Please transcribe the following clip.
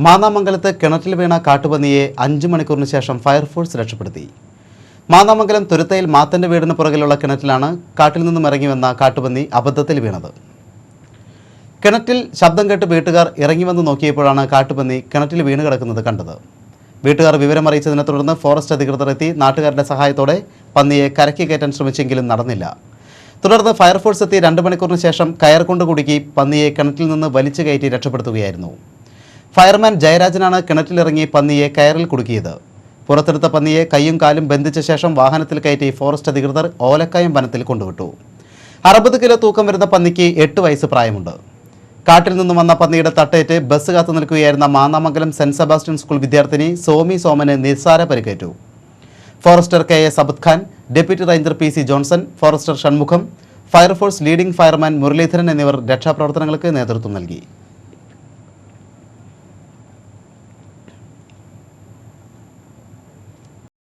മാന്നാമംഗലത്ത് കിണറ്റിൽ വീണ കാട്ടുപന്നിയെ 5 മണിക്കൂറിന് ശേഷം ഫയർഫോഴ്സ് രക്ഷപ്പെടുത്തി. മാന്നാമംഗലം തുരുത്തയിൽ മാത്തന്റെ വീടിന് പുറകിലുള്ള കിണറ്റിലാണ് കാട്ടിൽ നിന്നും ഇറങ്ങി വന്ന കാട്ടുപന്നി അബദ്ധത്തിൽ വീണത്. കിണറ്റിൽ ശബ്ദം കേട്ട് വീട്ടുകാർ ഇറങ്ങി വന്ന് നോക്കിയപ്പോഴാണ് കാട്ടുപന്നി കിണറ്റിൽ വീണ് കിടക്കുന്നത് കണ്ടത്. വീട്ടുകാർ വിവരമറിയിച്ചതിനെ തുടർന്ന് ഫോറസ്റ്റ് അധികൃതർ എത്തി നാട്ടുകാരുടെ സഹായത്തോടെ പന്നിയെ കരയ്ക്ക് കയറ്റാൻ ശ്രമിച്ചെങ്കിലും നടന്നില്ല. തുടർന്ന് ഫയർഫോഴ്സ് എത്തി 2 മണിക്കൂറിന് ശേഷം കയർ കൊണ്ട് കുടുക്കി പന്നിയെ കിണറ്റിൽ നിന്ന് വലിച്ചു കയറ്റി രക്ഷപ്പെടുത്തുകയായിരുന്നു. ഫയർമാൻ ജയരാജനാണ് കിണറ്റിലിറങ്ങി പന്നിയെ കയറിൽ കുടുക്കിയത്. പുറത്തെടുത്ത പന്നിയെ കൈയും കാലും ബന്ധിച്ച ശേഷം വാഹനത്തിൽ കയറ്റി ഫോറസ്റ്റ് അധികൃതർ ഓലക്കായം വനത്തിൽ കൊണ്ടുവിട്ടു. 60 കിലോ തൂക്കം വരുന്ന പന്നിക്ക് 8 വയസ്സ് പ്രായമുണ്ട്. കാട്ടിൽ നിന്നും വന്ന പന്നിയുടെ തട്ടേറ്റ് ബസ് കാത്തു നിൽക്കുകയായിരുന്ന മാന്നാമംഗലം സെന്റ് സെബാസ്റ്റ്യൻ സ്കൂൾ വിദ്യാർത്ഥിനി സോമി സോമന് നിസ്സാര പരിക്കേറ്റു. Forester KS Abad Khan, deputy ranger PC Johnson, forester Shanmugham, fire force leading fireman Muraleedharan എന്നിവർ രക്ഷാപ്രവർത്തനങ്ങൾക്ക് നേതൃത്വം നൽകി.